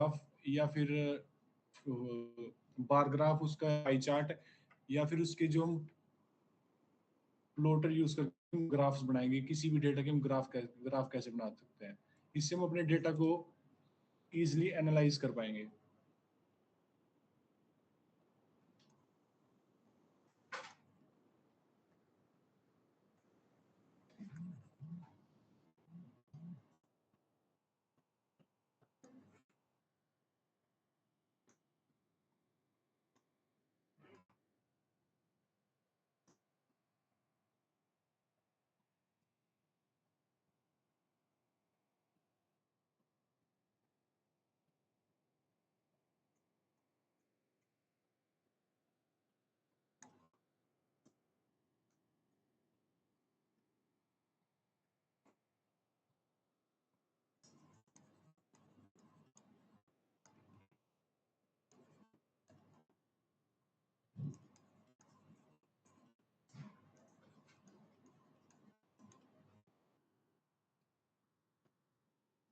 Graph, या फिर bar graph, उसका पाई चार्ट, या फिर उसके जो हम प्लॉटर यूज करके हम ग्राफ्स बनाएंगे, किसी भी डेटा के हम ग्राफ कैसे बना सकते हैं। इससे हम अपने डेटा को इजिली एनालाइज कर पाएंगे।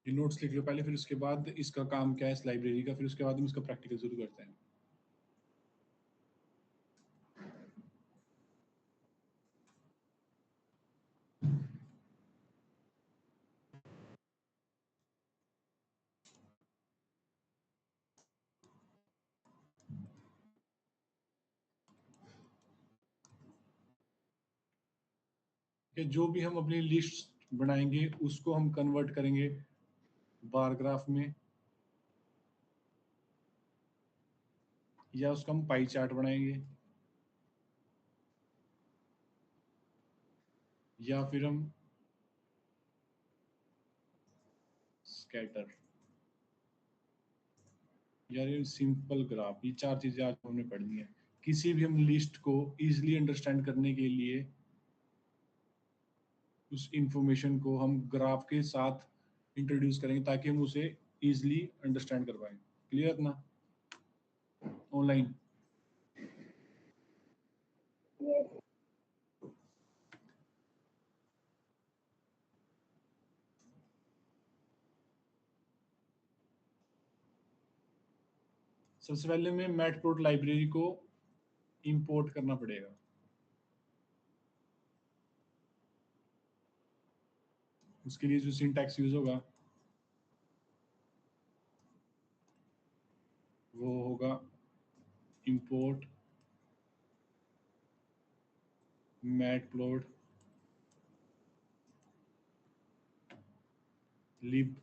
ये नोट्स लिख लो पहले, फिर उसके बाद इसका काम क्या है इस लाइब्रेरी का, फिर उसके बाद हम इसका प्रैक्टिकल शुरू करते हैं। कि जो भी हम अपनी लिस्ट बनाएंगे उसको हम कन्वर्ट करेंगे बार ग्राफ में, या उसका हम पाई चार्ट बनाएंगे, या फिर हम स्कैटर, या सिंपल ग्राफ। ये चार चीजें आज हमने पढ़नी है। किसी भी हम लिस्ट को इजिली अंडरस्टैंड करने के लिए उस इंफॉर्मेशन को हम ग्राफ के साथ इंट्रोड्यूस करेंगे ताकि हम उसे इजिली अंडरस्टैंड कर पाए। क्लियर ना? Online Yes. सबसे पहले हमें मैटप्लॉट लाइब्रेरी को इंपोर्ट करना पड़ेगा। उसके लिए जो सिंटैक्स यूज होगा वो होगा इंपोर्ट मैटप्लॉट lib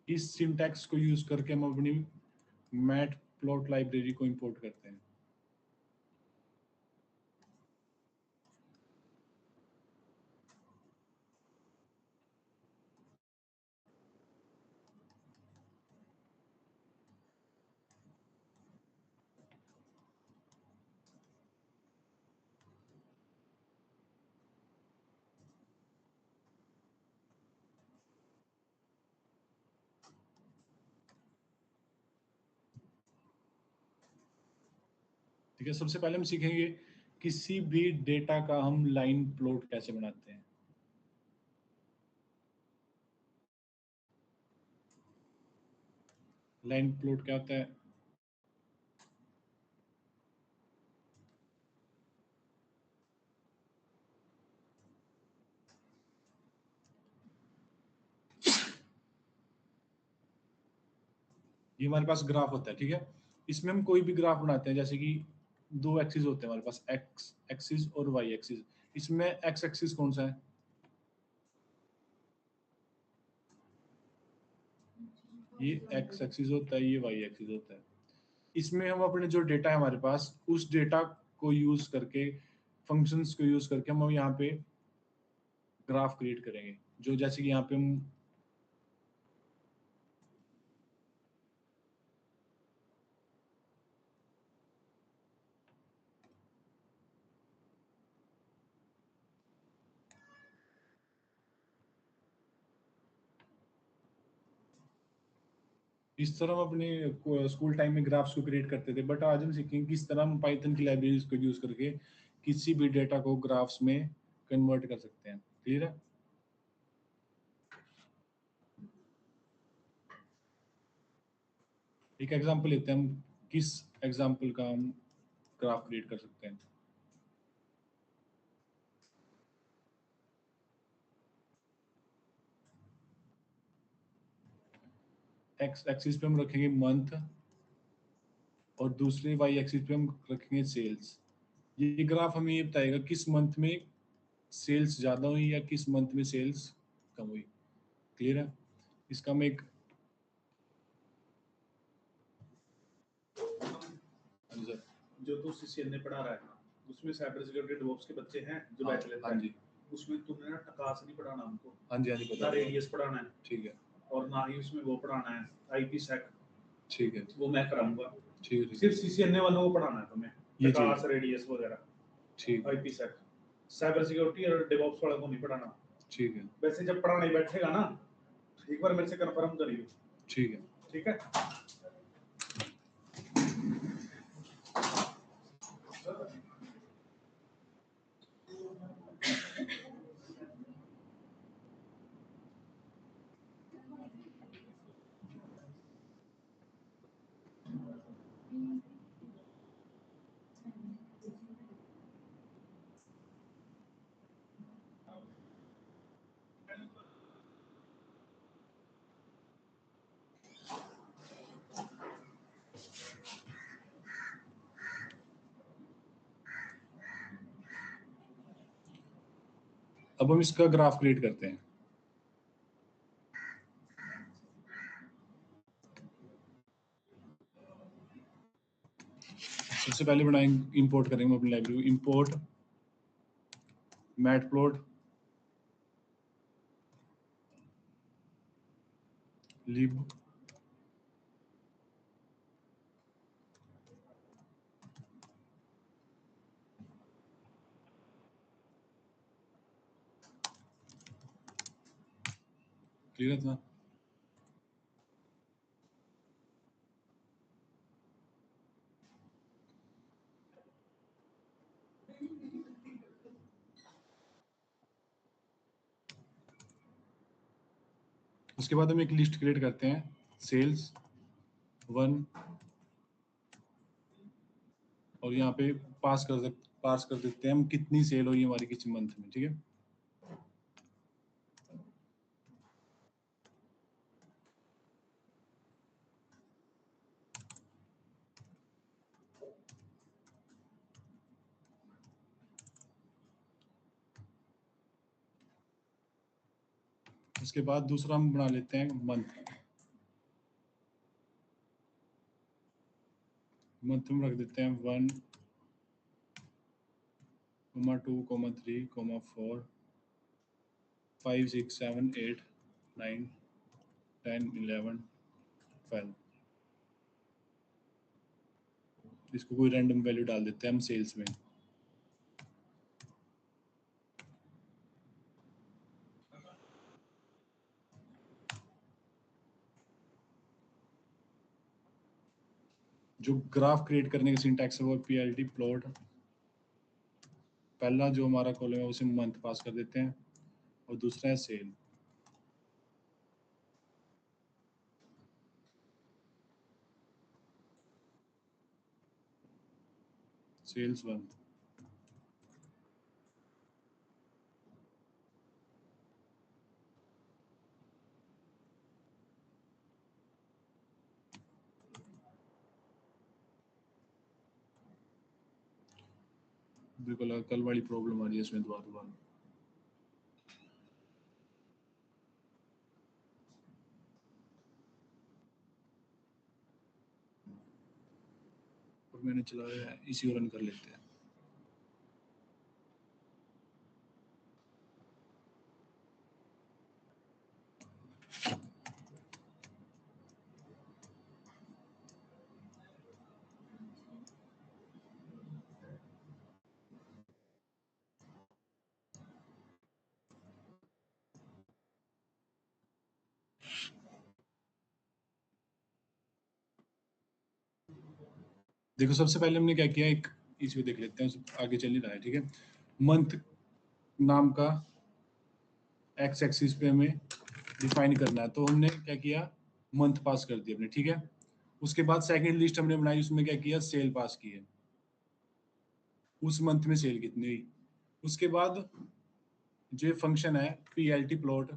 इस सिंटैक्स को यूज करके हम अपनी मैटप्लॉट लाइब्रेरी को इंपोर्ट करते हैं। ठीक है, सबसे पहले हम सीखेंगे किसी भी डेटा का हम लाइन प्लॉट कैसे बनाते हैं। लाइन प्लॉट क्या होता है? ये हमारे पास ग्राफ होता है, ठीक है। इसमें हम कोई भी ग्राफ बनाते हैं, जैसे कि दो एक्सिस होते हैं हमारे पास, एक्स एक्सिस और वाई एक्सिस। इसमें एक्स एक्सिस कौन सा है? ये एक्स एक्सिस होता है, ये वाई एक्सिस होता है। इसमें हम अपने जो डेटा है हमारे पास, उस डेटा को यूज करके, फंक्शंस को यूज करके हम यहाँ पे ग्राफ क्रिएट करेंगे। जो जैसे कि यहाँ पे हम इस तरह हम अपने स्कूल टाइम में ग्राफ्स को क्रिएट करते थे, बट आज हम सीखेंगे किस तरह हम पाइथन की लाइब्रेरीज को यूज करके किसी भी डेटा को ग्राफ्स में कन्वर्ट कर सकते हैं। क्लियर है? एक एग्जांपल लेते हैं हम, किस एग्जांपल का हम ग्राफ क्रिएट कर सकते हैं। एक्स एक्सिस पे हम रखेंगे मंथ और दूसरे वाई एक्सिस पे हम रखेंगे सेल्स। ये ग्राफ हमें ये बताएगा किस मंथ में सेल्स ज़्यादा हुई या किस मंथ में सेल्स कम हुई। क्लियर है? इसका हम एक आंसर जो तू सीसीएन ने पढ़ा रहा है उसमें साइबर सिक्योरिटी डेवऑप्स के बच्चे हैं जो बैच लेते हाँ हैं। जी, उसमें तुमने ना टकास नहीं पढ़ाना हमको, हाँ जी, हाँ जी, ना पता है। रेडियस पढ़ाना है, ठीक है, और ना ही उसमें वो पढ़ाना है आईपी सेक, ठीक है, वो मैं कराऊंगा। ठीक है, ठीक सिर्फ है, सीसीएन वालों को पढ़ाना है तुम्हें, ये टकास चीज रेडियस वगैरह, ठीक है, आईपी सेक। साइबर सिक्योरिटी और डेवऑप्स वालों को नहीं पढ़ाना। ठीक है, वैसे जब पढ़ाने बैठेगा ना, एक बार मेरे से कंफर्म करियो, ठीक है। ठीक है? अब हम इसका ग्राफ क्रिएट करते हैं। सबसे पहले बनाएंगे, इंपोर्ट करेंगे अपनी लाइब्रेरी, इंपोर्ट मैटप्लॉट लिब क्लियर था? उसके बाद हम एक लिस्ट क्रिएट करते हैं, सेल्स 1, और यहाँ पे पास कर देते हैं हम कितनी सेल हुई हमारी किस मंथ में। ठीक है, उसके बाद दूसरा हम बना लेते हैं मंथ। मंथ में रख देते हैं 1, 2, 3, 4, 5, 6, 7, 8, 9, 10, 11, 12। इसको कोई रैंडम वैल्यू डाल देते हैं हम सेल्स में। जो ग्राफ क्रिएट करने का सिंटैक्स है वो पीएलटी प्लॉट, पहला जो हमारा कॉलम है उसे मंथ पास कर देते हैं और दूसरा है सेल। सेल्स 1। बिल्कुल कल वाली प्रॉब्लम आ रही है इसमें दोबारा दोबारा। और मैंने चलाया है, इसी को रन कर लेते हैं। देखो सबसे पहले हमने क्या किया, एक इसमें देख लेते हैं, आगे चल नहीं रहा है, ठीक है। मंथ नाम का एक्स एक्सिस पे हमें डिफाइन करना है, तो हमने क्या किया, मंथ पास कर दिया हमने, ठीक है। उसके बाद सेकंड लिस्ट हमने बनाई, उसमें क्या किया, सेल पास की है, उस मंथ में सेल कितनी हुई। उसके बाद जो फंक्शन है पीएलटी प्लॉट,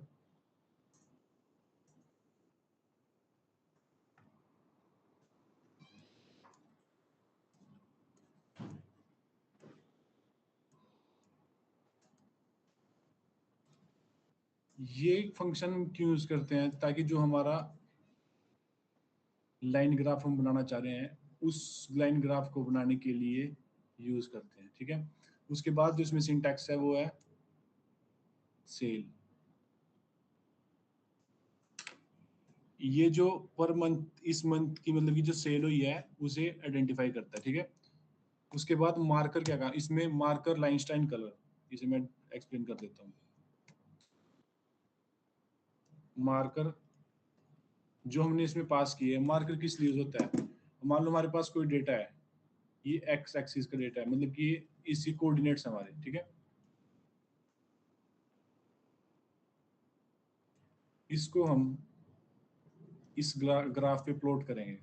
ये फंक्शन क्यों यूज करते हैं, ताकि जो हमारा लाइन ग्राफ हम बनाना चाह रहे हैं उस लाइन ग्राफ को बनाने के लिए यूज करते हैं, ठीक है। उसके बाद जो इसमें सिंटैक्स है वो है सेल। ये जो पर मंथ, इस मंथ की मतलब की जो सेल हुई है उसे आइडेंटिफाई करता है, ठीक है। उसके बाद मार्कर क्या कहा, इसमें मार्कर लाइनस्टाइन कलर, इसे मैं एक्सप्लेन कर देता हूँ। मार्कर जो हमने इसमें पास किए है, मार्कर किस लिए यूज होता है, मान लो हमारे पास कोई डेटा है, ये एक्स एक्सिस का डेटा है, मतलब कि इसी कोऑर्डिनेट्स हमारे, ठीक है। इसको हम इस ग्राफ पे प्लॉट करेंगे।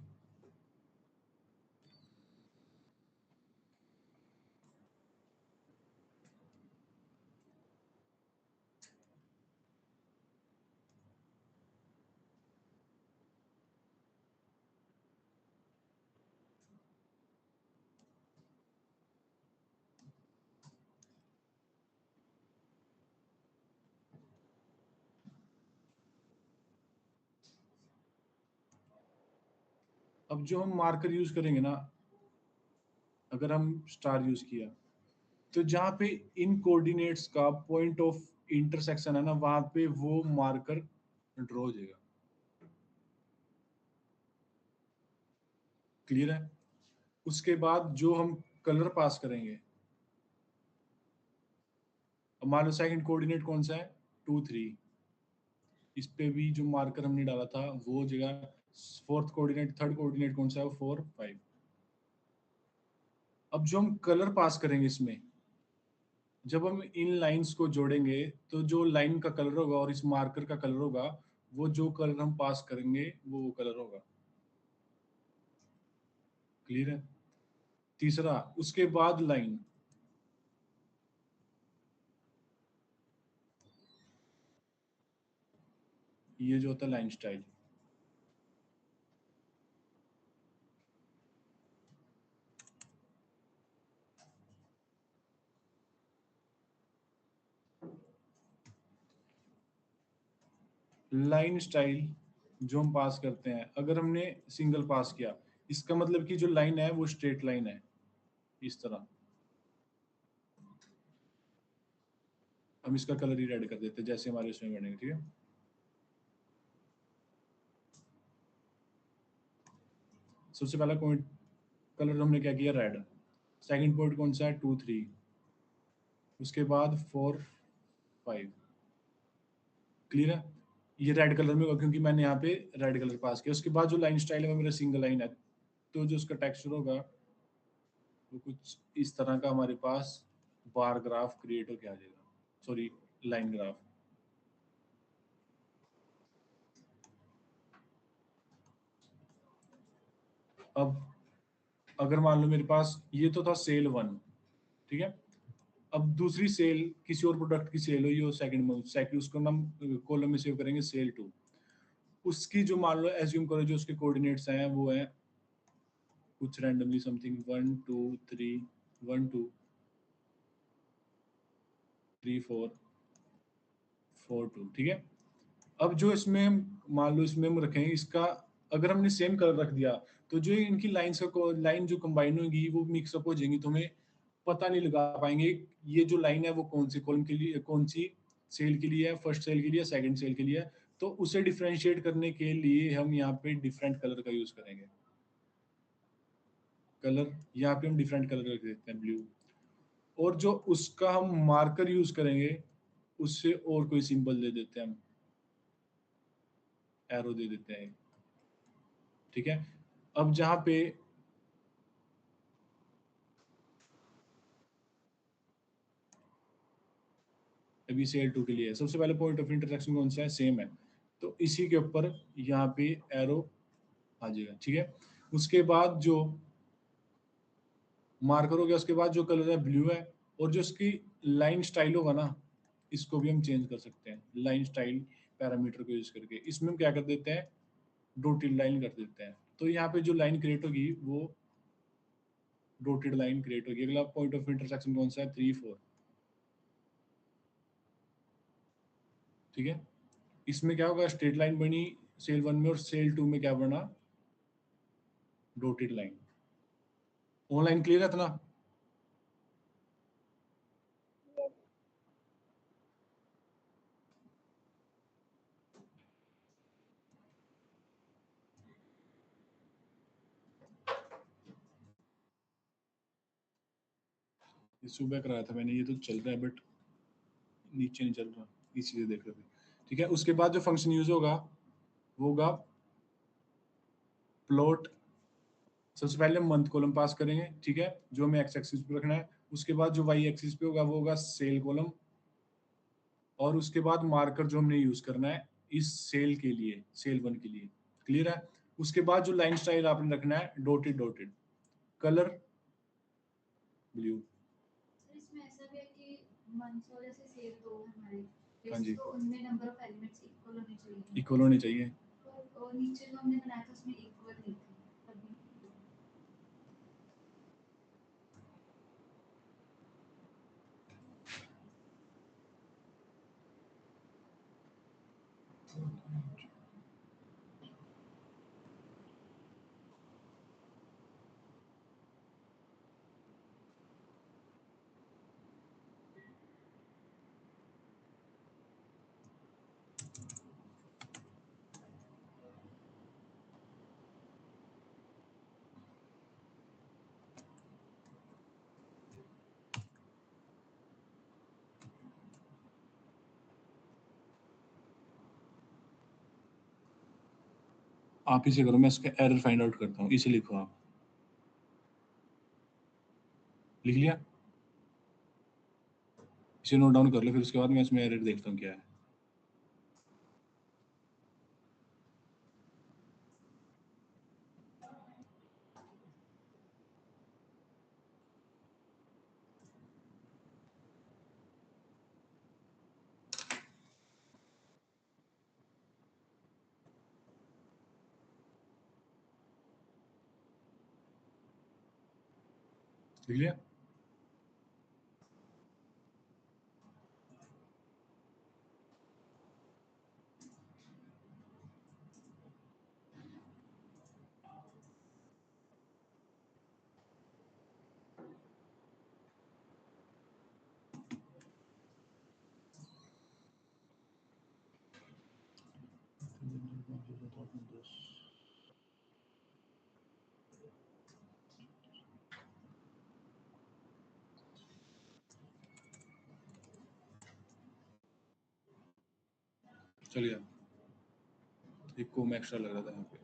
अब जो हम मार्कर यूज करेंगे ना, अगर हम स्टार यूज किया, तो जहाँ पे इन कोऑर्डिनेट्स का पॉइंट ऑफ इंटरसेक्शन है ना, वहां पे वो मार्कर ड्रॉ हो जाएगा। क्लियर है। उसके बाद जो हम कलर पास करेंगे, अब मान लो सेकंड कोऑर्डिनेट कौन सा है, 2 3, इस पे भी जो मार्कर हमने डाला था वो जगह, फोर्थ कोऑर्डिनेट, थर्ड कोऑर्डिनेट कौन सा है, 4 5। अब जो हम कलर पास करेंगे इसमें, जब हम इन लाइंस को जोड़ेंगे, तो जो लाइन का कलर होगा और इस मार्कर का कलर होगा, वो जो कलर हम पास करेंगे वो कलर होगा। क्लियर है। तीसरा, उसके बाद लाइन, ये जो होता है लाइन स्टाइल। लाइन स्टाइल जो हम पास करते हैं, अगर हमने सिंगल पास किया, इसका मतलब कि जो लाइन है वो स्ट्रेट लाइन है, इस तरह। हम इसका कलर ही रेड कर देते हैं, जैसे हमारे इसमें बनेंगे, ठीक है। सबसे पहला पॉइंट कलर हमने क्या किया, रेड। सेकंड पॉइंट कौन सा है, 2 3, उसके बाद 4 5। क्लियर है। ये रेड कलर में होगा क्योंकि मैंने यहाँ पे रेड कलर पास किया। उसके बाद जो लाइन स्टाइल है वो मेरा सिंगल लाइन है, तो जो उसका टेक्सचर होगा वो कुछ इस तरह का हमारे पास बार ग्राफ क्रिएट होके आ जाएगा, सॉरी, लाइन ग्राफ। अब अगर मान लो मेरे पास ये तो था सेल 1, ठीक है। अब दूसरी सेल, किसी और प्रोडक्ट की सेल हुई हो सेकंड मंथ, सेकंड, उसको हम कॉलम में सेव करेंगे सेल 2। उसकी जो मान लो एज्यूम करो जो उसके कोऑर्डिनेट्स हैं वो है कुछ रैंडमली समथिंग 1 2 3, 1 2 3 4 4 2, ठीक है। अब जो इसमें मान लो इसमें हम रखेंगे इसका, अगर हमने सेम कलर रख दिया, तो जो इनकी लाइंस का लाइन जो कंबाइन होगी वो मिक्सअप हो जाएंगी, तो हमें पता नहीं लगा पाएंगे ये जो लाइन है वो कौन सी कॉलम के लिए, कौन सी सेल के लिए है, फर्स्ट सेल के लिए, सेकंड सेल के लिए है। तो उसे डिफ्रेंशिएट करने के लिए हम यहाँ पे डिफरेंट कलर का यूज करेंगे। कलर यहाँ पे हम डिफरेंट कलर रख देते हैं, ब्लू। और जो उसका हम मार्कर यूज करेंगे, उससे और कोई सिंबल दे देते हैं हम, एरो दे देते हैं, ठीक है। अब जहाँ पे अभी सेल 2 के लिए है। सबसे पहले पॉइंट ऑफ इंटरसेक्शन कौन सा है, सेम है, तो इसी के ऊपर यहाँ पे एरो आ जाएगा, ठीक है। उसके बाद जो मार्कर हो गया, उसके बाद जो कलर है ब्लू है, और जो इसकी लाइन स्टाइल होगा ना, इसको भी हम चेंज कर सकते हैं लाइन स्टाइल पैरामीटर को यूज करके। इसमें हम क्या कर देते हैं, डॉटेड लाइन कर देते हैं, तो यहाँ पे जो लाइन क्रिएट होगी वो डॉटेड लाइन क्रिएट होगी। अगला पॉइंट ऑफ इंटरसेक्शन कौन सा है, 3 4, ठीक है। इसमें क्या होगा, स्ट्रेट लाइन बनी सेल 1 में, और सेल 2 में क्या बना, डॉटेड लाइन। ऑनलाइन क्लियर है इतना? ये सुबह कराया था मैंने, ये तो चल रहा है बट नीचे नहीं चल रहा, इसीलिए देख रहे थे, ठीक है। उसके बाद जो फंक्शन यूज होगा वो होगा प्लॉट। सबसे पहले हम मंथ कॉलम पास करेंगे, ठीक है, जो हमें एक्स एक्सिस पे रखना है। उसके बाद जो वाई एक्सिस पे होगा वो होगा सेल कॉलम, और उसके बाद मार्कर जो हमने यूज करना है इस सेल के लिए, सेल 1 के लिए, क्लियर है। उसके बाद जो लाइन स्टाइल आपने रखना है dotted dotted, colour blue. Sir इसमें ऐसा भी है कि मंथ्स और ऐसे सेव तो हमारे हाँ जी, तो उनमें नंबर ऑफ एलिमेंट्स इक्वल होने चाहिए, इक्वल होने चाहिए। और नीचे जो हमने बनाया था उसमें इक्वल नहीं थे तभी। आप इसे करो, मैं इसका एरर फाइंड आउट करता हूँ, इसे लिखो आप। लिख लिया? इसे नोट डाउन कर लो, फिर उसके बाद मैं इसमें एरर देखता हूँ क्या है। लिख लिया? चल गया, एक कोम एक्स्ट्रा लग रहा था यहाँ पे,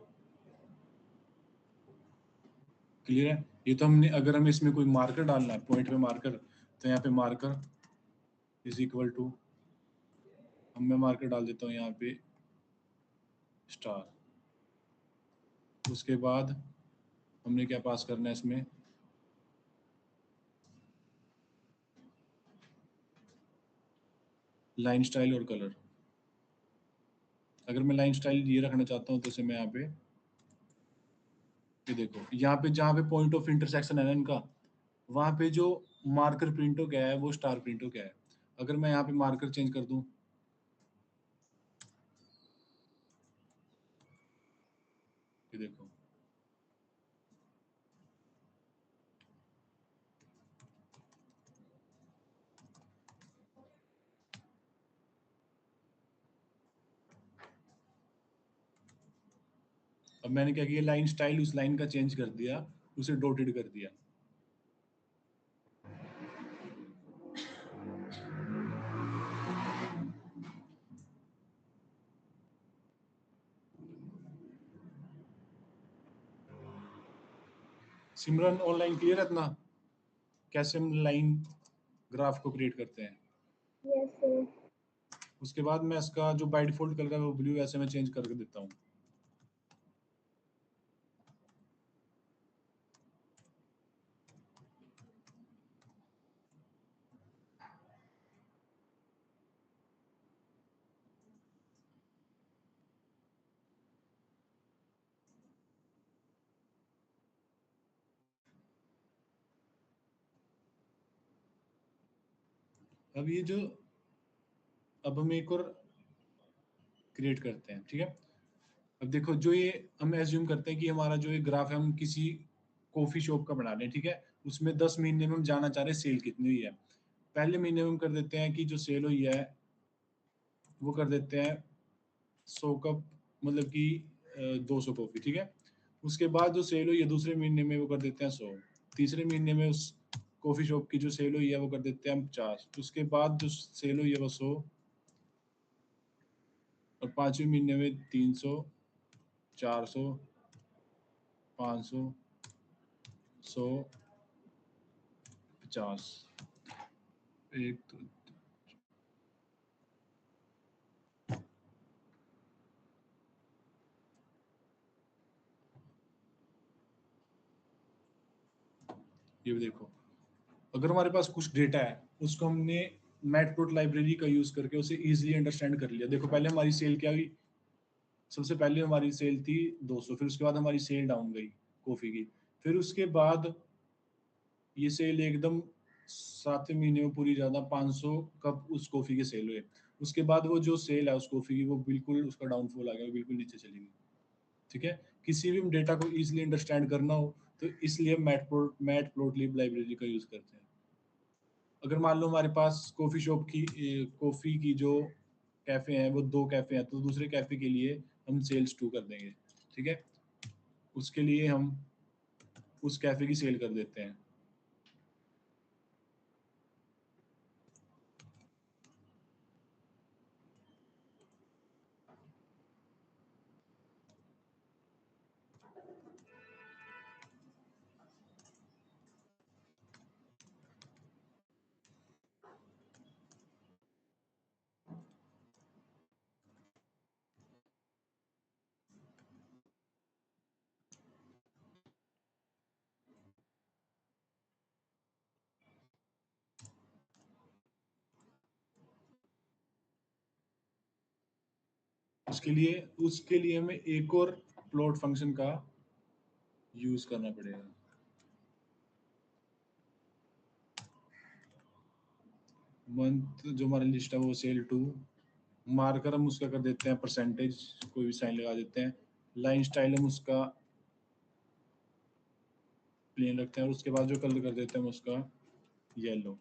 क्लियर है। ये तो हमने, अगर हमें इसमें कोई मार्कर डालना है पॉइंट पे मार्कर, तो यहाँ पे मार्कर इज इक्वल टू, अब मैं मार्कर डाल देता हूँ यहाँ पे स्टार। उसके बाद हमने क्या पास करना है इसमें, लाइन स्टाइल और कलर। अगर मैं लाइन स्टाइल ये रखना चाहता हूँ तो इसे मैं यहाँ पे, ये देखो यहाँ पे जहाँ पे पॉइंट ऑफ इंटरसेक्शन है ना इनका, वहां पे जो मार्कर प्रिंट हो गया है वो स्टार प्रिंट हो गया है। अगर मैं यहाँ पे मार्कर चेंज कर दूं, ये देखो, अब मैंने क्या किया, लाइन स्टाइल उस लाइन का चेंज कर दिया, उसे डॉटेड कर दिया। सिमरन ऑनलाइन क्लियर है इतना, कैसे हम लाइन ग्राफ को क्रिएट करते हैं? Yes sir. उसके बाद मैं इसका जो बाय डिफॉल्ट कलर है वो ब्लू, ऐसे मैं चेंज करके देता हूँ। अब ये जो, अब हम एक और क्रिएट करते हैं, ठीक है। अब देखो, जो ये हम एज्यूम करते हैं कि हमारा जो ये ग्राफ है हम किसी कॉफी शॉप का बना रहे हैं, ठीक है। उसमें 10 महीने में हम जानना चाह रहे हैं सेल कितनी हुई है। पहले महीने में हम कर देते हैं कि जो सेल हुई है वो कर देते हैं 100 कप, मतलब कि 200 कॉफी, ठीक है। उसके बाद जो सेल हुई है दूसरे महीने में वो कर देते हैं 100। तीसरे महीने में उस कॉफी शॉप की जो सेल हुई है वो कर देते हैं हम 50। उसके बाद जो सेल हुई है वो 100, और पांचवें महीने में 300, 400, 500, 100, 50। एक तो, ये भी देखो, अगर हमारे पास कुछ डेटा है उसको हमने मैटप्लोट लाइब्रेरी का यूज करके उसे इजीली अंडरस्टैंड कर लिया। देखो पहले हमारी सेल क्या हुई, सबसे पहले हमारी सेल थी 200, फिर उसके बाद हमारी सेल डाउन गई कॉफी की, फिर उसके बाद ये सेल एकदम 7वें महीने में पूरी ज्यादा 500 कप उस कॉफी के सेल हुए। उसके बाद वो जो सेल है उस कॉफी की वो बिल्कुल उसका डाउनफॉल आ गया, वो बिल्कुल नीचे चली गई, ठीक है। किसी भी डेटा को इजीली अंडरस्टैंड करना हो तो इसलिए मैटप्लोटलिब लाइब्रेरी का यूज करते हैं। अगर मान लो हमारे पास कॉफी शॉप की कॉफी की जो कैफे हैं वो 2 कैफे हैं, तो दूसरे कैफे के लिए हम सेल्स 2 कर देंगे, ठीक है। उसके लिए हम उस कैफे की सेल कर देते हैं। उसके लिए हमें एक और प्लॉट फंक्शन का यूज करना पड़ेगा। मंथ जो हमारी लिस्ट है वो सेल 2, मार्कर हम उसका कर देते हैं परसेंटेज, कोई भी साइन लगा देते हैं। लाइन स्टाइल हम उसका प्लेन रखते हैं, और उसके बाद जो कलर कर देते हैं हम उसका येलो।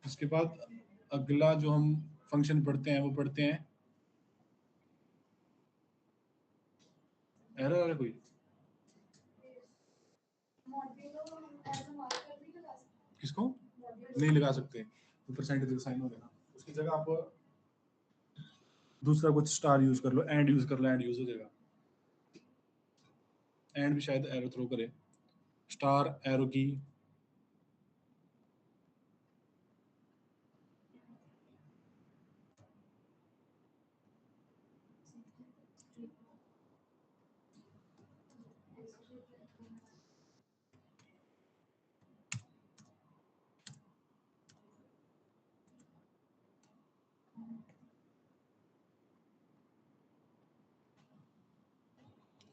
उसके बाद अगला जो हम फंक्शन पढ़ते हैं वो पढ़ते हैं, एरर आ रहा है कोई? मॉड्यूलो हम एज अ मार्कर भी लगा सकते किसको? हैं। नहीं लगा सकते, तो परसेंटेज साइन हो गया, उसकी जगह आप दूसरा कुछ स्टार यूज कर लो, एंड यूज कर लो, एंड यूज हो जाएगा। एंड भी शायद एरो थ्रो करे, स्टार एरो की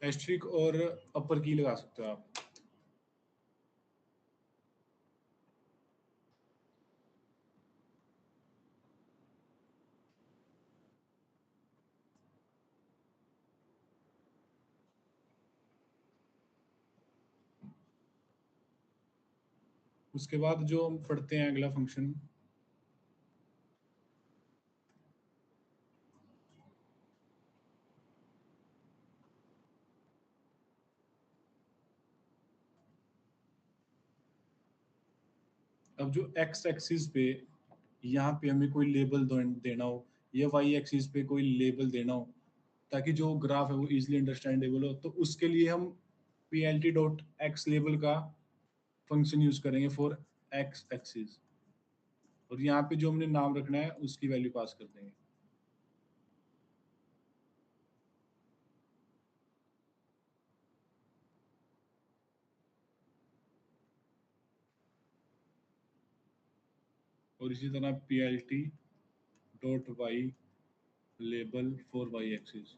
एस्ट्रिक और अपर की लगा सकते हो आप। उसके बाद जो हम पढ़ते हैं अगला फंक्शन, अब जो एक्स एक्सिस पे यहाँ पे हमें कोई लेबल देना हो, या वाई एक्सिस पे कोई लेबल देना हो, ताकि जो ग्राफ है वो इजिली अंडरस्टैंडेबल हो, तो उसके लिए हम plt.x लेबल का फंक्शन यूज करेंगे फॉर एक्स एक्सिस, और यहाँ पे जो हमने नाम रखना है उसकी वैल्यू पास कर देंगे। और इसी तरह plt.y label for Y axis.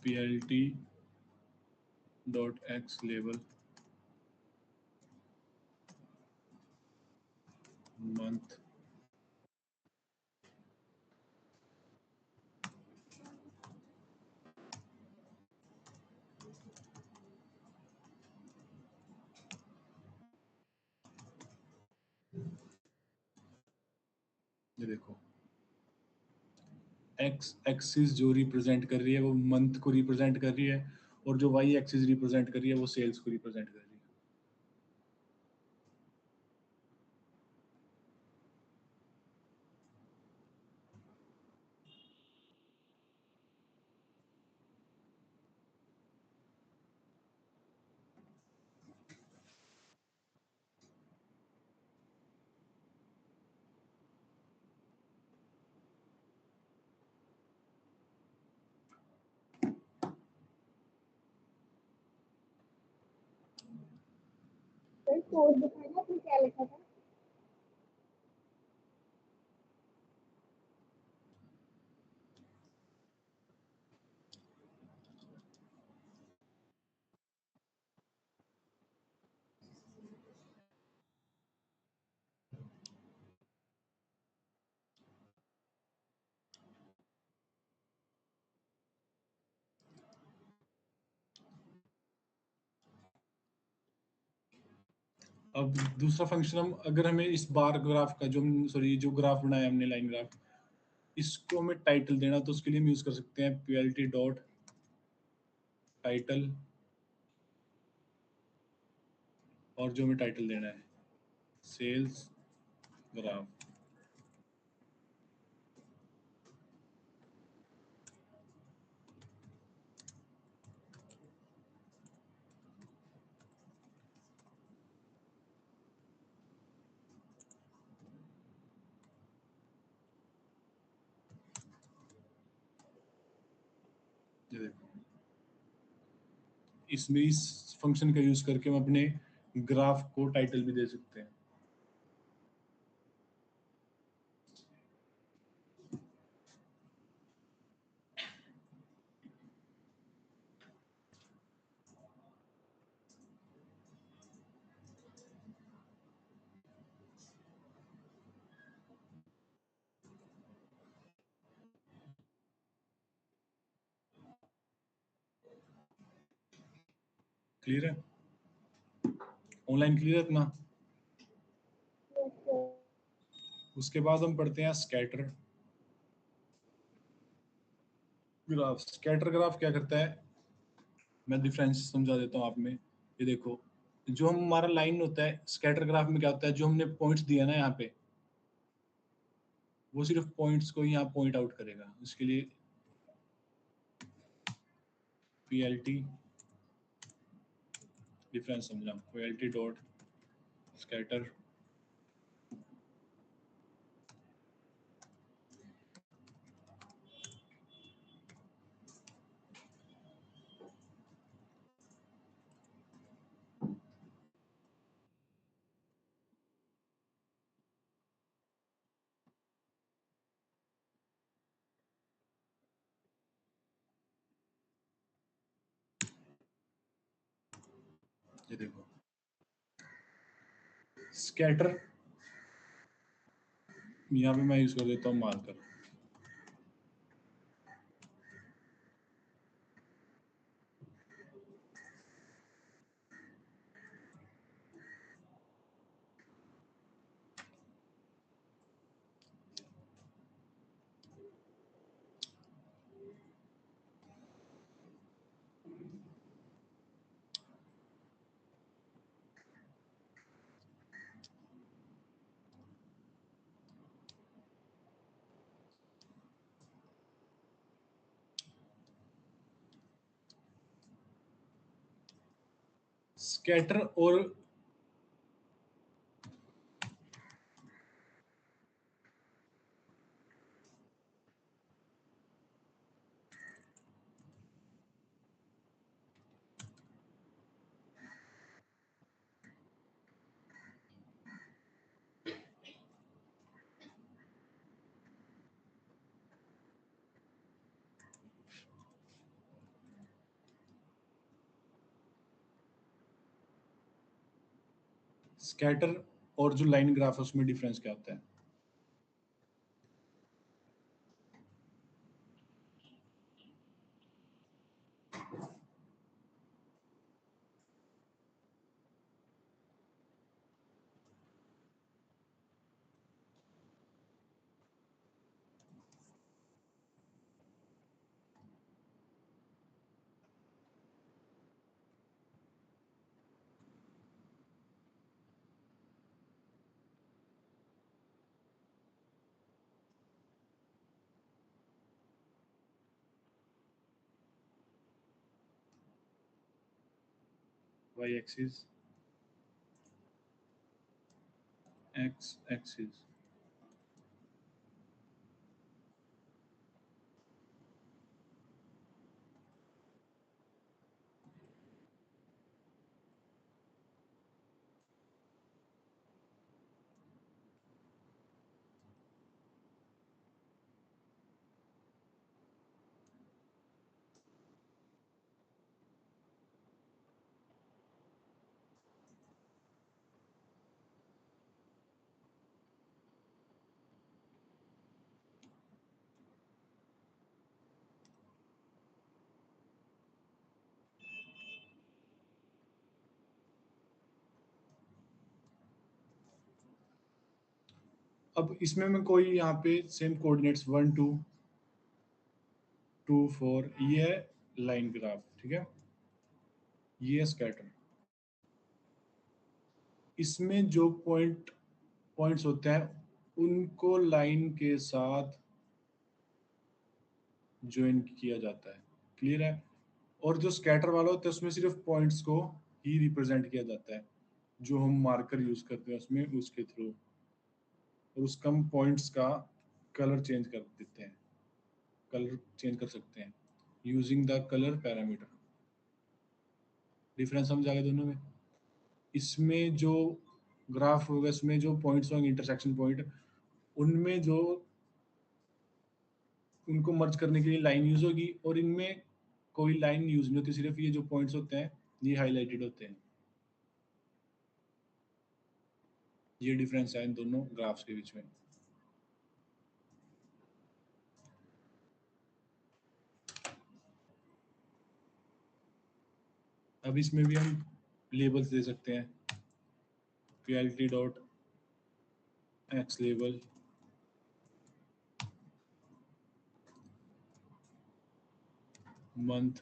plt.x label month, ये देखो एक्स एक्सिस जो रिप्रेजेंट कर रही है वो मंथ को रिप्रेजेंट कर रही है, और जो वाई एक्सिस रिप्रेजेंट कर रही है वो सेल्स को रिप्रेजेंट कर रही है। सर कोड दिखाना, आपने क्या लिखा था? अब दूसरा फंक्शन, हम अगर हमें इस बार ग्राफ का जो सॉरी जो ग्राफ बनाया हमने लाइन ग्राफ, इसको हमें टाइटल देना, तो उसके लिए हम यूज कर सकते हैं plt.title, और जो हमें टाइटल देना है सेल्स ग्राफ। ये देखो, इसमें इस फंक्शन का यूज करके हम अपने ग्राफ को टाइटल भी दे सकते हैं। क्लियर है? ऑनलाइन क्लियर है इतना? Yes, sir. उसके बाद हम पढ़ते हैं स्कैटर ग्राफ। स्कैटर ग्राफ क्या करता है, मैं डिफरेंस समझा देता हूँ आप में। ये देखो, जो हमारा लाइन होता है स्कैटर ग्राफ में क्या होता है, जो हमने पॉइंट्स दिया ना यहाँ पे, वो सिर्फ पॉइंट्स को यहाँ पॉइंट आउट करेगा। इसके लिए PLT डिफरेंस समझा, PLT डॉट स्कैटर ये देखो स्कैटर, यहाँ पे मैं यूज कर देता हूँ मार्कर। स्कैटर और स्कैटर और जो लाइन ग्राफ है उसमें डिफरेंस क्या होता है? Y axis, X axis. अब इसमें मैं कोई यहाँ पे सेम कोऑर्डिनेट्स 1 2 2 4, ये है लाइन ग्राफ, ठीक है, ये है स्कैटर। इसमें जो पॉइंट्स होते हैं उनको लाइन के साथ ज्वाइन किया जाता है, क्लियर है? और जो स्कैटर वाला होता है उसमें सिर्फ पॉइंट्स को ही रिप्रेजेंट किया जाता है, जो हम मार्कर यूज करते हैं उसमें, उसके थ्रू। और उसका हम पॉइंट्स का कलर चेंज कर देते हैं, कलर चेंज कर सकते हैं using the colour parameter. Difference समझ आ गया दोनों में? इसमें जो ग्राफ होगा, इसमें जो पॉइंट्स होंगे इंटरसेक्शन पॉइंट, उनमें जो उनको मर्ज करने के लिए लाइन यूज होगी, और इनमें कोई लाइन यूज नहीं होती, सिर्फ ये जो पॉइंट्स होते हैं ये हाईलाइटेड होते हैं। ये डिफरेंस है इन दोनों ग्राफ्स के बीच में। अब इसमें भी हम लेबल्स दे सकते हैं, plt dot X label, month,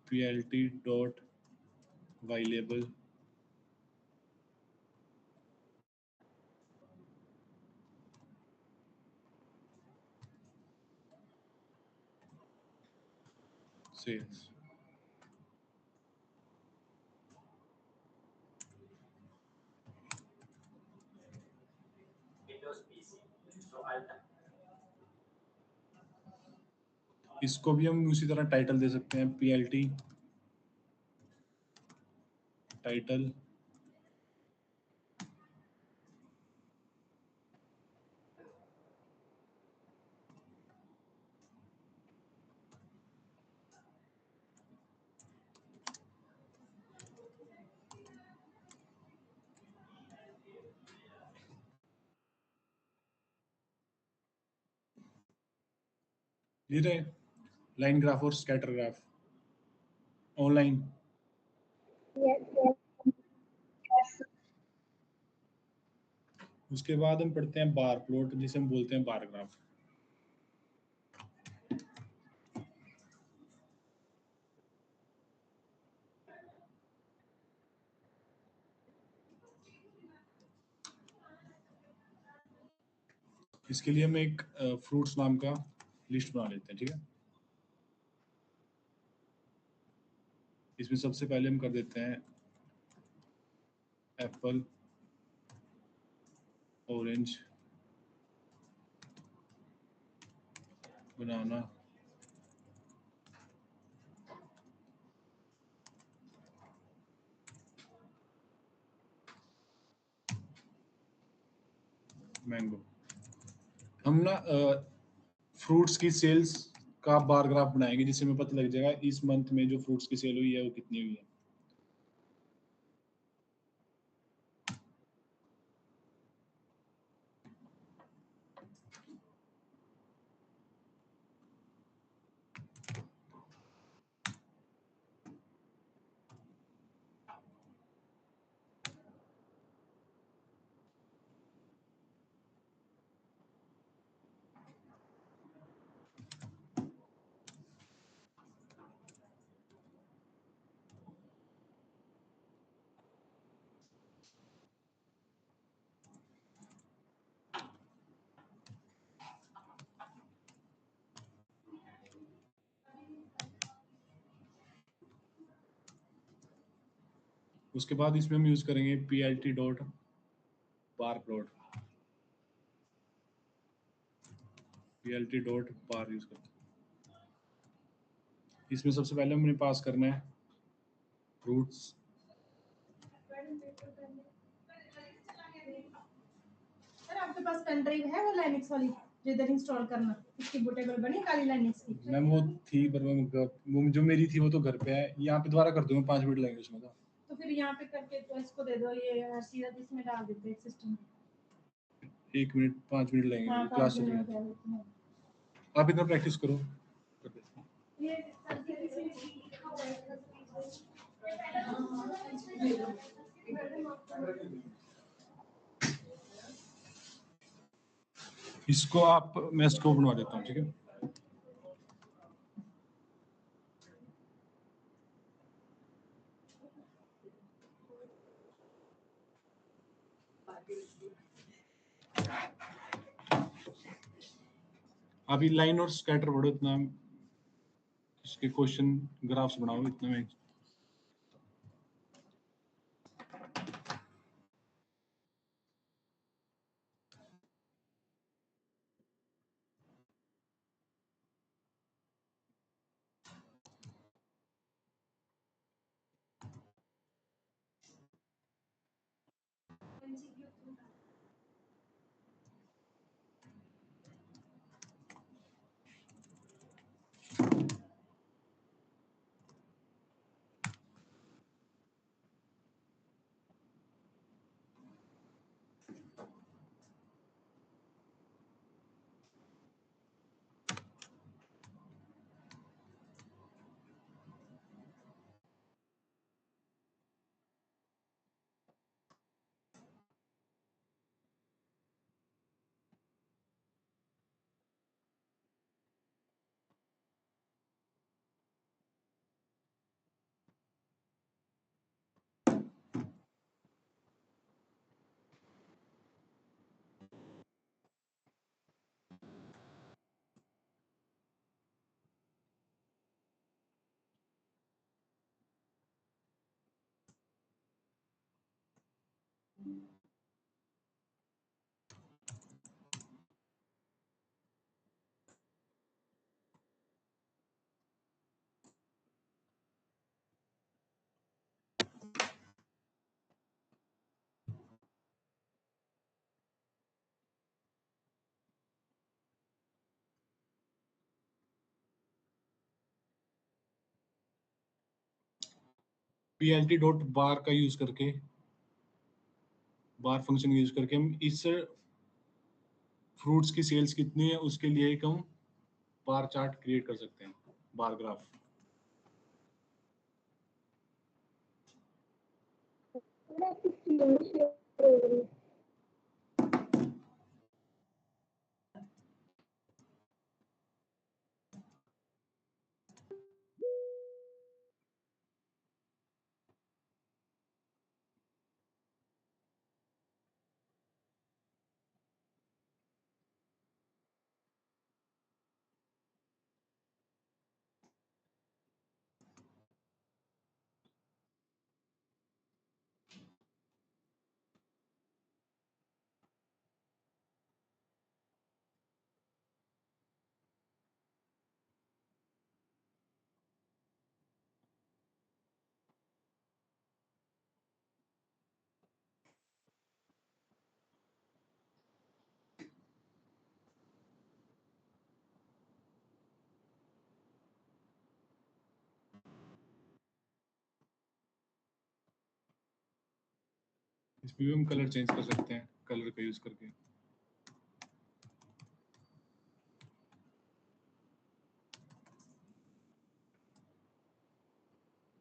plt dot Y label, sales. इसको भी हम उसी तरह टाइटल दे सकते हैं, plt टाइटल, ये रहे लाइन ग्राफ और स्कैटर ग्राफ ऑनलाइन। Yes. उसके बाद हम पढ़ते हैं बार प्लॉट, जिसे हम बोलते हैं बार ग्राफ। इसके लिए हम एक फ्रूट्स नाम का लिस्ट बना लेते हैं, ठीक है। इसमें सबसे पहले हम कर देते हैं एप्पल, ऑरेंज, बनाना, मैंगो। हम ना फ्रूट्स की सेल्स का बार ग्राफ बनाएंगे, जिससे हमें पता लग जाएगा इस मंथ में जो फ्रूट्स की सेल हुई है वो कितनी हुई है। उसके बाद इसमें हम यूज करेंगे plt dot bar plot, plt dot बार यूज करते हैं। इसमें सबसे पहले हमने पास करना है फ्रूट्स, सर आपके पास पेन ड्राइव है वो लाइनक्स वाली जो इधर इंस्टॉल करना, इसकी बूटेबल बनी काली लाइनक्स की? मैम वो थी पर वो जो मेरी थी वो तो घर पे है, यहाँ पे दोबारा कर दूंगा, 5 मिनट लगेंगे उसमें। तो फिर यहाँ पे करके तो इसको दे दो, ये सीधा इसमें डाल देते हैं सिस्टम। 1 मिनट 5 मिनट लगेंगे हाँ, क्लास 5 में। मिनट है। आप इतना प्रैक्टिस करो, कर देते हैं। ये इसको आप, मैं इसको बनवा देता हूँ, ठीक है। अभी लाइन और स्कैटर पढ़ो, इतना इसके क्वेश्चन ग्राफ्स बनाओ, इतना में। PLT डॉट बार का यूज करके, बार फंक्शन यूज करके हम इस फ्रूट्स की सेल्स कितनी है उसके लिए एक हम बार चार्ट क्रिएट कर सकते हैं, बार ग्राफ। थोड़ा आपकी स्क्रीन शेयर हो रही है। इसमें भी हम कलर चेंज कर सकते हैं कलर का यूज करके।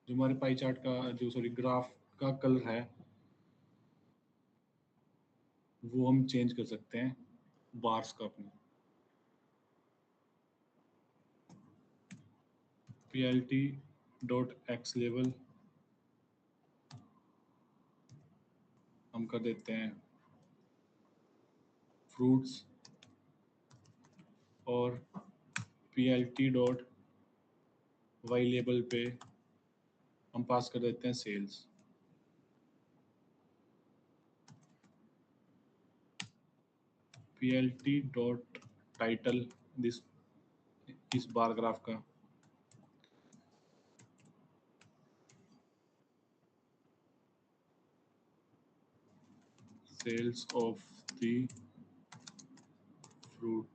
जो हमारे पाई चार्ट का जो सॉरी ग्राफ का कलर है वो हम चेंज कर सकते हैं बार्स का अपने। PLT डॉट एक्स लेवल हम कर देते हैं फ्रूट्स, और PLT डॉट वाई लेबल पे हम पास कर देते हैं sales. PLT dot title this इस बार ग्राफ का sales of the fruit.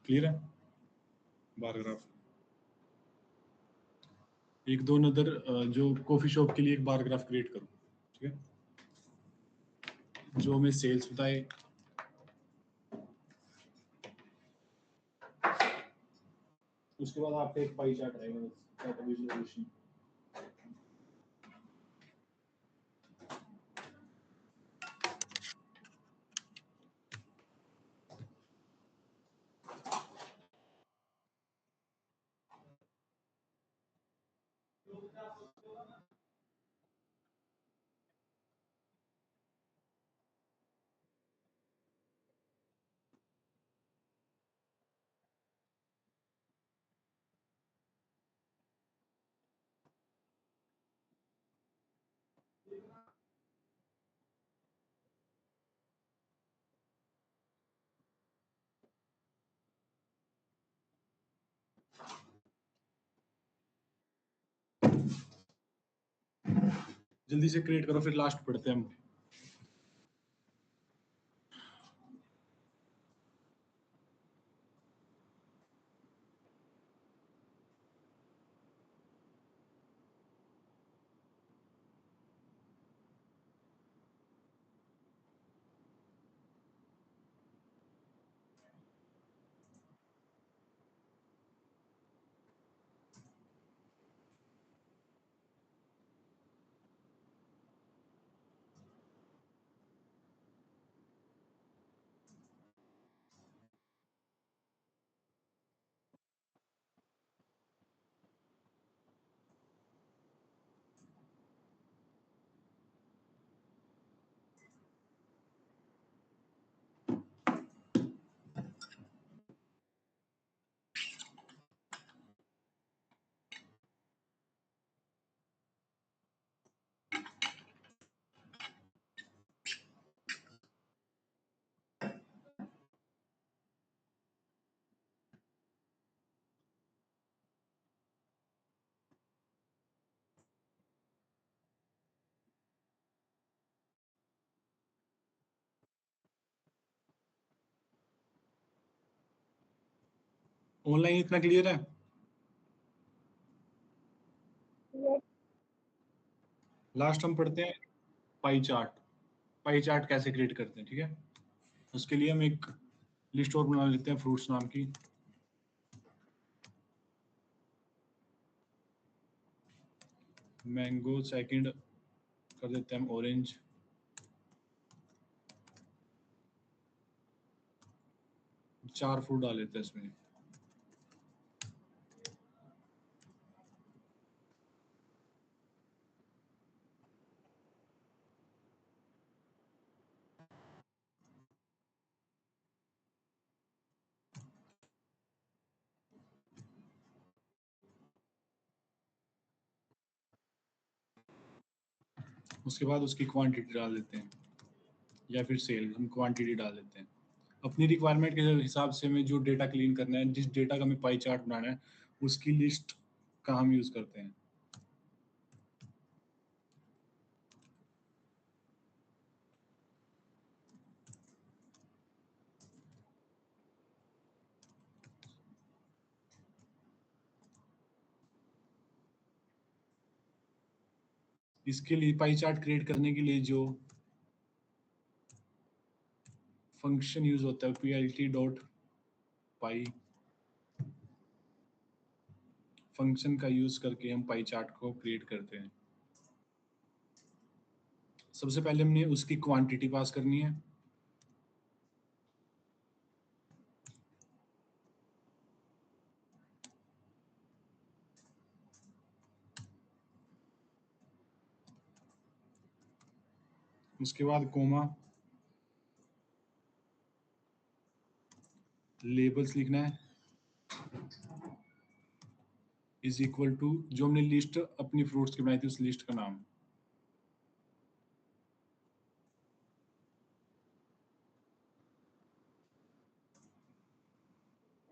Clear है बार ग्राफ। एक दो नजर जो कॉफी शॉप के लिए एक बार ग्राफ क्रिएट करूं, ठीक है, जो हमें सेल्स बताए, उसके बाद आपका एक पाई चार्ट रहेगा विजुअलाइजेशन। जल्दी से क्रिएट करो फिर लास्ट पढ़ते हैं हम। ऑनलाइन इतना क्लियर है? Yes. लास्ट हम पढ़ते हैं पाई चार्ट। पाई चार्ट कैसे क्रिएट करते हैं, ठीक है? उसके लिए हम एक लिस्ट और बना लेते हैं फ्रूट्स नाम की। मैंगो सेकंड कर देते हैं हम ऑरेंज, चार फ्रूट डाल लेते हैं इसमें। उसके बाद उसकी क्वांटिटी डाल देते हैं, या फिर सेल हम क्वांटिटी डाल देते हैं अपनी रिक्वायरमेंट के हिसाब से। हमें जो डेटा क्लीन करना है, जिस डेटा का हमें पाई चार्ट बनाना है, उसकी लिस्ट का हम यूज करते हैं। इसके लिए पाई चार्ट क्रिएट करने के लिए जो फंक्शन यूज होता है plt.py फंक्शन का यूज करके हम पाई चार्ट को क्रिएट करते हैं। सबसे पहले हमने उसकी क्वांटिटी पास करनी है। उसके बाद कोमा, लेबल्स लिखना है, इज इक्वल टू जो हमने लिस्ट अपनी फ्रूट्स की बनाई थी उस लिस्ट का नाम।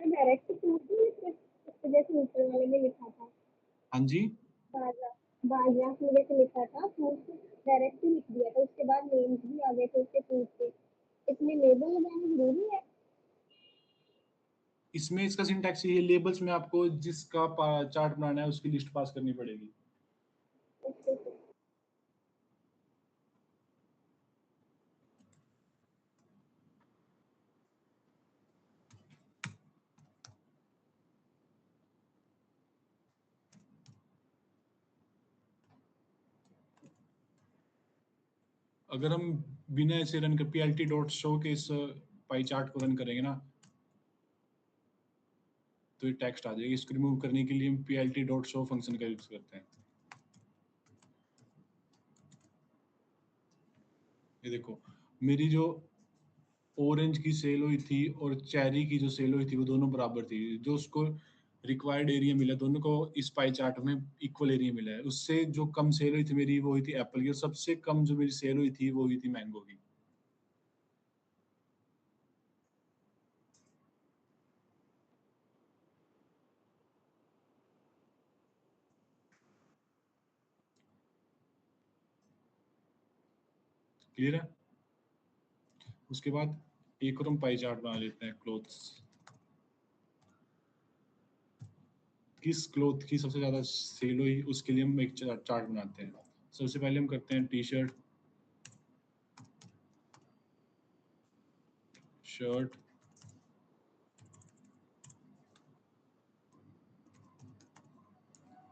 मैं डायरेक्ट पूछ दूँ, जैसे ऊपर वाले में लिखा था हाँ जी, बाजा, बाजा में जैसे लिखा था फ्रूट, डायरेक्ट ही लिख दिया था, उसके बाद नेम्स भी आ गए थे उसके फ्रूट के। इसमें लेबल लगाना जरूरी है? इसमें इसका सिंटैक्स ये लेबल्स में आपको जिसका चार्ट बनाना है उसकी लिस्ट पास करनी पड़ेगी। अच्छे से। अगर हम बिना ऐसे रन कर plt.show के इस पाई चार्ट को रन करेंगे ना, तो ये टेक्स्ट आ जाएगी। इसको रिमूव करने के लिए हम plt.show फंक्शन का यूज करते हैं। ये देखो, मेरी जो ऑरेंज की सेल हुई थी और चेरी की जो सेल हुई थी वो दोनों बराबर थी। जो उसको रिक्वायर्ड एरिया मिला, दोनों को इस पाई चार्ट में इक्वल एरिया मिला है। उससे जो कम सेल हुई थी मेरी वो हुई थी एप्पल की, और सबसे कम जो मेरी सेल हुई थी वो हुई थी मैंगो की। क्लियर है? उसके बाद एक और हम पाई चार्ट बना लेते हैं क्लोथ्स। किस क्लोथ की सबसे ज्यादा सेल हुई उसके लिए हम एक चार्ट बनाते हैं। सबसे पहले हम करते हैं T shirt, shirt,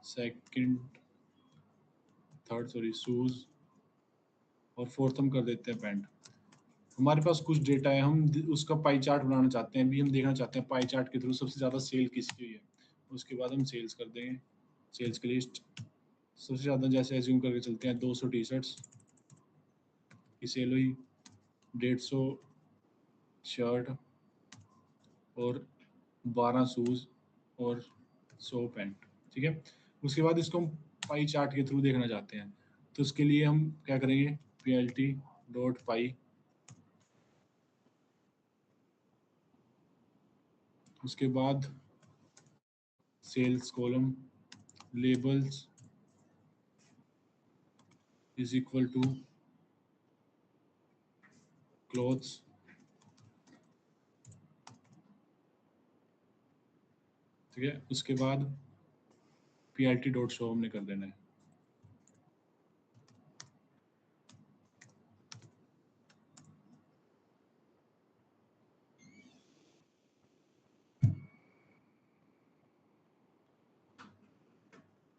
second, third sorry shoes, और फोर्थ हम कर देते हैं पैंट। हमारे पास कुछ डेटा है, हम उसका पाई चार्ट बनाना चाहते हैं। भी हम देखना चाहते हैं पाई चार्ट के थ्रू सबसे ज़्यादा सेल किसकी हुई है। उसके बाद हम सेल्स कर देंगे, सेल्स की लिस्ट। सबसे ज़्यादा जैसे एज्यूम करके चलते हैं 200 टी शर्ट्स की सेल हुई, 150 शर्ट और 12 शूज़ और 100 पैंट, ठीक है। उसके बाद इसको हम पाई चार्ट के थ्रू देखना चाहते हैं, तो उसके लिए हम क्या करेंगे, plt.py, उसके बाद sales column, labels is equal to clothes, ठीक है। उसके बाद PLT डॉट शो हमने कर देना है।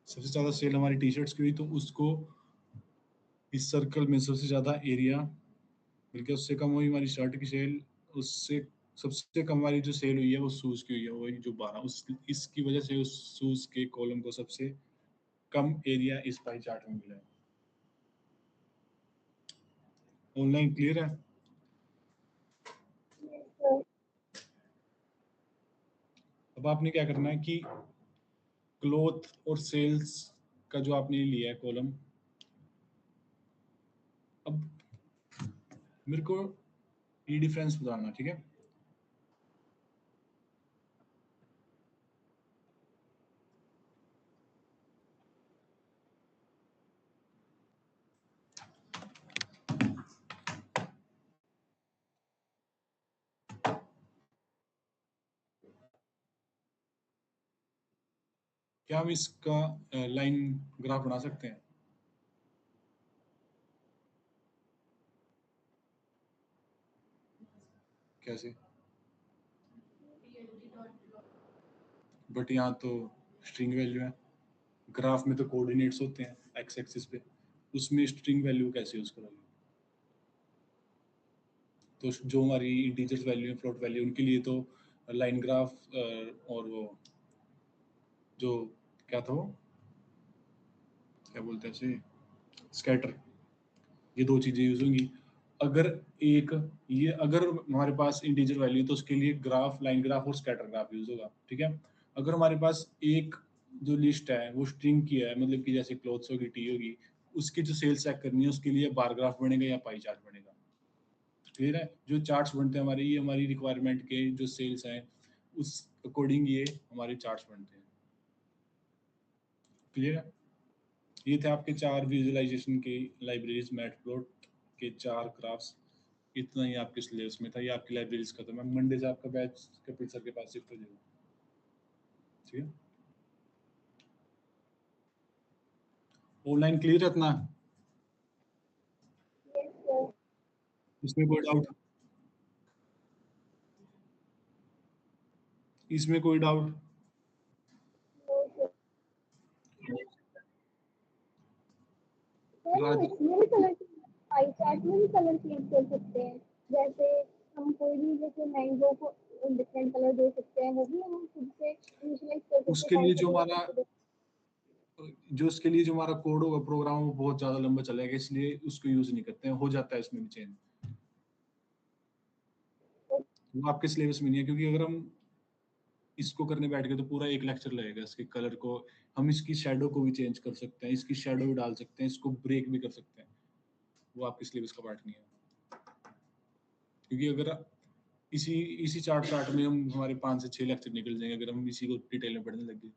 सबसे ज्यादा सेल हमारी टी शर्ट्स की हुई, तो उसको इस सर्कल में सबसे ज्यादा एरिया बल्कि उससे कम हुई हमारी शर्ट की सेल, उससे सबसे कम हमारी जो सेल हुई है वो शूज की हुई है, वही जो 12, उस इसकी वजह से उस शूज के कॉलम को सबसे कम एरिया इस पाई चार्ट में मिला है। ऑनलाइन क्लियर है? Yes, sir. अब आपने क्या करना है कि क्लोथ और सेल्स का जो आपने लिया है कॉलम, अब मेरे को ये डिफरेंस बताना, ठीक है। क्या हम इसका लाइन ग्राफ बना सकते हैं? कैसे? बट यहाँ तो स्ट्रिंग वैल्यू है, ग्राफ में तो कोऑर्डिनेट्स होते हैं एक्स एक्सिस पे, उसमें स्ट्रिंग वैल्यू कैसे यूज करोगे? तो जो हमारी इंटीजर्स वैल्यू है, फ्लोट वैल्यू, उनके लिए तो लाइन ग्राफ और वो जो क्या था वो क्या बोलते हैं उसे, स्कैटर, ये दो चीजें यूज होंगी। अगर एक ये अगर हमारे पास इंटीजर वैल्यू है तो उसके लिए ग्राफ, लाइन ग्राफ और स्कैटर ग्राफ यूज होगा, ठीक है। अगर हमारे पास एक जो लिस्ट है वो स्ट्रिंग की है, मतलब कि जैसे क्लोथ्स होगी, टी होगी, उसकी जो सेल्स चेक करनी है उसके लिए बार ग्राफ बनेगा या पाई चार्ट बनेगा। क्लियर है? जो चार्ट्स बनते हैं हमारे, ये हमारी रिक्वायरमेंट के जो सेल्स हैं उस अकॉर्डिंग ये हमारे चार्ट्स बनते हैं। क्लियर है? ये थे आपके 4 विजुअलाइजेशन के लाइब्रेरीज, मैटप्लॉट के 4 ग्राफ्स। इतना ही आपके सिलेबस में था, ये आपकी लाइब्रेरीज खत्म है। मंडे से आपका बैच कपिल सर के पास शिफ्ट हो जाएगा, ठीक है। ऑनलाइन क्लियर है इतना? Yes, sir. इसमें कोई डाउट? इसमें कोई डाउट? No, sir. सर हम राज इसमें भी कलर, पाई चार्ट में भी कलर चेंज कर सकते हैं। जैसे हम कोई भी, जैसे मैंगो को डिफरेंट कलर दे सकते हैं, वो भी हम खुद से इनिशियलाइज कर सकते हैं उसके कौन लिए सा जो कलर हमारा हमको दे। उसके लिए जो हमारा कोड होगा, प्रोग्राम, वो बहुत ज्यादा लंबा चलेगा, इसलिए उसको यूज नहीं करते हैं। हो जाता है इसमें भी चेंज, वो आपके सिलेबस में नहीं है, क्योंकि अगर हम इसको करने बैठ गए तो पूरा एक लेक्चर लगेगा इसके कलर को। हम इसकी शेडो को भी चेंज कर सकते हैं, इसकी शेडो भी डाल सकते हैं, इसको ब्रेक भी कर सकते हैं, वो आपके सिलेबस का पार्ट नहीं है। क्योंकि अगर इसी इसी चार्ट चार्ट में हम हमारे 5 से 6 लेक्चर निकल जाएंगे अगर हम इसी को डिटेल में पढ़ने लगे।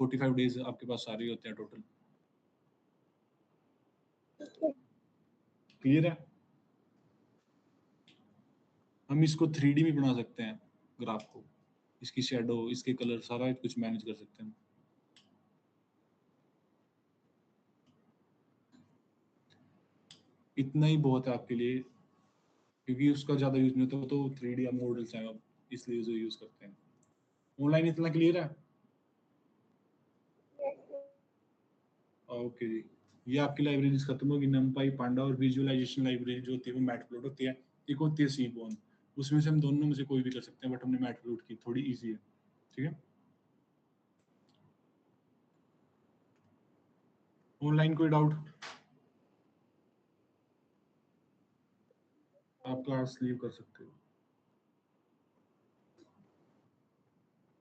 45 डेज आपके पास सारे होते हैं टोटल। क्लियर है? हम इसको 3D में बना सकते हैं ग्राफ को, इसकी शेडो, इसके कलर, सारा कुछ मैनेज कर सकते हैं। इतना ही बहुत है आपके लिए, क्योंकि उसका ज्यादा यूज नहीं होता, तो 3D मॉडल्स हैं अब, इसलिए जो यूज करते हैं। ऑनलाइन इतना क्लियर है? Yes, sir. ओके जी। ये आपकी लाइब्रेरीज खत्म होगी, नमपाई, पांडा, और विजुअलाइजेशन लाइब्रेरी जो होती है वो मैटप्लॉट होती है, एक होती है सीबोन। उसमें से हम दोनों में से कोई भी कर सकते हैं, बट हमने मैटप्लॉट की, थोड़ी इजी है, ठीक है। ऑनलाइन कोई डाउट? आप क्लास लीव कर सकते हो।